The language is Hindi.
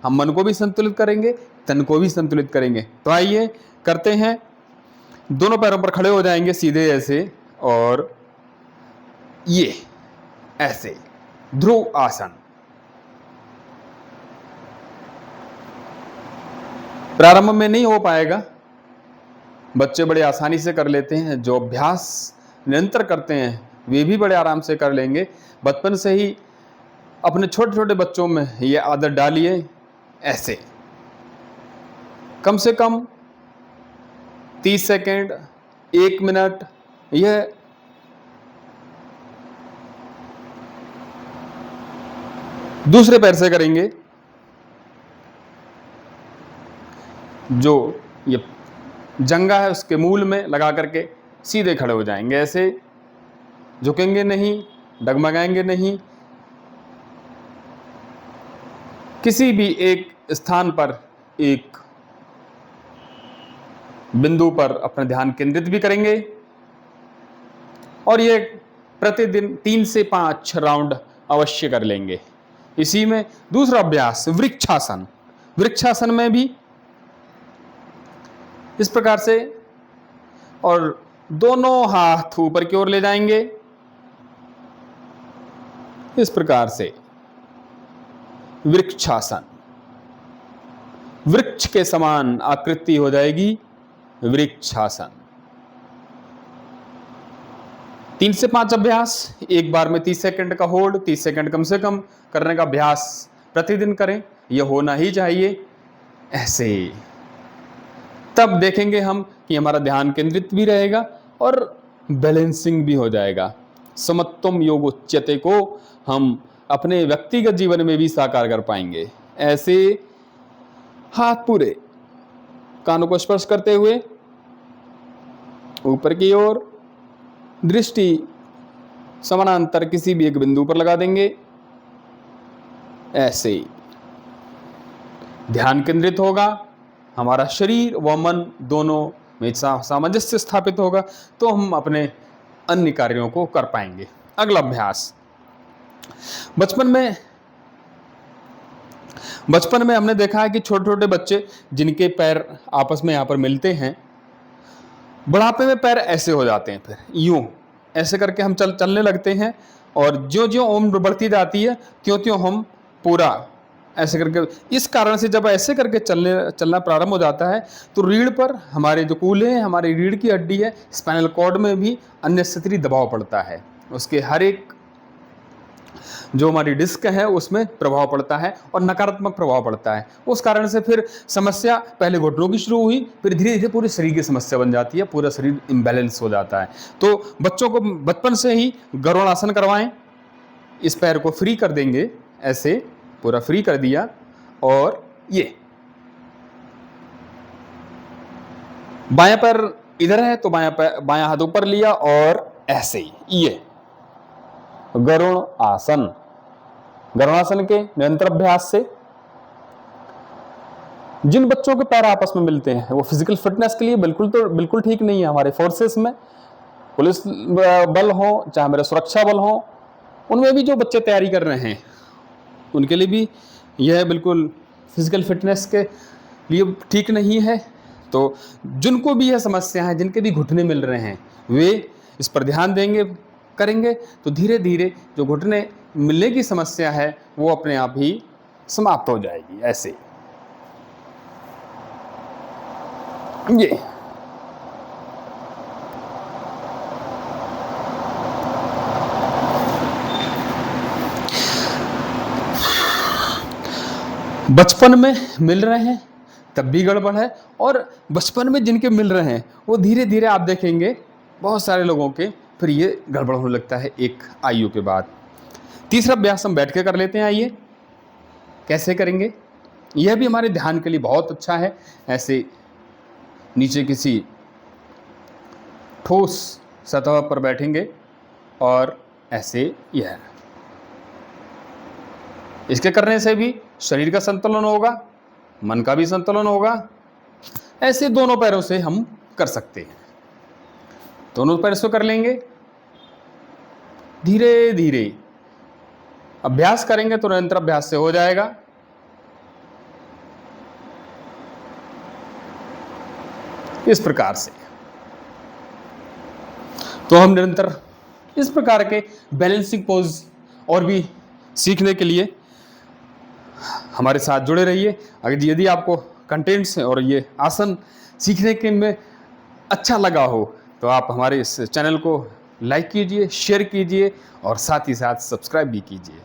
हम मन को भी संतुलित करेंगे, तन को भी संतुलित करेंगे। तो आइए करते हैं। दोनों पैरों पर खड़े हो जाएंगे सीधे ऐसे, और ये ऐसे ध्रुव आसन। प्रारंभ में नहीं हो पाएगा, बच्चे बड़े आसानी से कर लेते हैं। जो अभ्यास निरंतर करते हैं वे भी बड़े आराम से कर लेंगे। बचपन से ही अपने छोटे छोटे बच्चों में ये आदत डालिए। ऐसे कम से कम 30 सेकेंड, 1 मिनट, यह दूसरे पैर से करेंगे। जो ये जंगा है उसके मूल में लगा करके सीधे खड़े हो जाएंगे। ऐसे झुकेंगे नहीं, डगमगाएंगे नहीं, किसी भी एक स्थान पर, एक बिंदु पर अपना ध्यान केंद्रित भी करेंगे। और ये प्रतिदिन 3 से 5 राउंड अवश्य कर लेंगे। इसी में दूसरा अभ्यास वृक्षासन। वृक्षासन में भी इस प्रकार से, और दोनों हाथ ऊपर की ओर ले जाएंगे इस प्रकार से। वृक्षासन, वृक्ष के समान आकृति हो जाएगी वृक्षासन। 3 से 5 अभ्यास, एक बार में 30 सेकंड का होल्ड, 30 सेकंड कम से कम करने का अभ्यास प्रतिदिन करें। यह होना ही चाहिए ऐसे। तब देखेंगे हम कि हमारा ध्यान केंद्रित भी रहेगा और बैलेंसिंग भी हो जाएगा। समत्वम योग उच्यते को हम अपने व्यक्तिगत जीवन में भी साकार कर पाएंगे। ऐसे हाथ पूरे कानों को स्पर्श करते हुए ऊपर की ओर, दृष्टि समानांतर किसी भी एक बिंदु पर लगा देंगे। ऐसे ध्यान केंद्रित होगा, हमारा शरीर व मन दोनों में सामंजस्य स्थापित होगा, तो हम अपने अन्य कार्यों को कर पाएंगे। अगला अभ्यास, बचपन में हमने देखा है कि छोटे छोटे बच्चे जिनके पैर आपस में यहाँ पर मिलते हैं, बुढ़ापे में पैर ऐसे हो जाते हैं, फिर यूं ऐसे करके हम चलने लगते हैं। और ज्यों ज्यों उम्र बढ़ती जाती है त्यों त्यों हम पूरा ऐसे करके, इस कारण से जब ऐसे करके चलना प्रारंभ हो जाता है तो रीढ़ पर, हमारे जो कूल्हे हैं, हमारी रीढ़ की हड्डी है, स्पाइनल कॉर्ड में भी अननेसेसरी दबाव पड़ता है। उसके हर एक जो हमारी डिस्क है उसमें प्रभाव पड़ता है और नकारात्मक प्रभाव पड़ता है। उस कारण से फिर समस्या पहले घुटनों की शुरू हुई, फिर धीरे धीरे पूरे शरीर की समस्या बन जाती है, पूरा शरीर इम्बैलेंस हो जाता है। तो बच्चों को बचपन से ही गरुड़ासन करवाएं। इस पैर को फ्री कर देंगे, ऐसे पूरा फ्री कर दिया, और ये बायां पैर इधर है तो बायां हाथ ऊपर लिया और ऐसे ही, ये गरुड़ आसन। गरुड़ासन के निरंतर अभ्यास से जिन बच्चों के पैर आपस में मिलते हैं वो फिजिकल फिटनेस के लिए बिल्कुल ठीक नहीं है। हमारे फोर्सेस में, पुलिस बल हो चाहे मेरे सुरक्षा बल हो, उनमें भी जो बच्चे तैयारी कर रहे हैं उनके लिए भी यह बिल्कुल फिजिकल फिटनेस के लिए ठीक नहीं है। तो जिनको भी यह समस्या है, जिनके भी घुटने मिल रहे हैं, वे इस पर ध्यान देंगे, करेंगे तो धीरे धीरे जो घुटने मिलने की समस्या है वो अपने आप ही समाप्त हो जाएगी। ऐसे ये बचपन में मिल रहे हैं तब भी गड़बड़ है, और बचपन में जिनके मिल रहे हैं वो धीरे धीरे आप देखेंगे बहुत सारे लोगों के फिर ये गड़बड़ होने लगता है एक आयु के बाद। तीसरा अभ्यास हम बैठ के कर लेते हैं। आइए कैसे करेंगे, यह भी हमारे ध्यान के लिए बहुत अच्छा है। ऐसे नीचे किसी ठोस सतह पर बैठेंगे और ऐसे यह, इसके करने से भी शरीर का संतुलन होगा, मन का भी संतुलन होगा। ऐसे दोनों पैरों से हम कर सकते हैं। दोनों पैरों से कर लेंगे, धीरे धीरे अभ्यास करेंगे तो निरंतर अभ्यास से हो जाएगा। इस प्रकार से। तो हम निरंतर इस प्रकार के बैलेंसिंग पोज और भी सीखने के लिए हमारे साथ जुड़े रहिए। अगर यदि आपको कंटेंट्स और ये आसन सीखने के में अच्छा लगा हो तो आप हमारे इस चैनल को लाइक कीजिए, शेयर कीजिए और साथ ही साथ सब्सक्राइब भी कीजिए।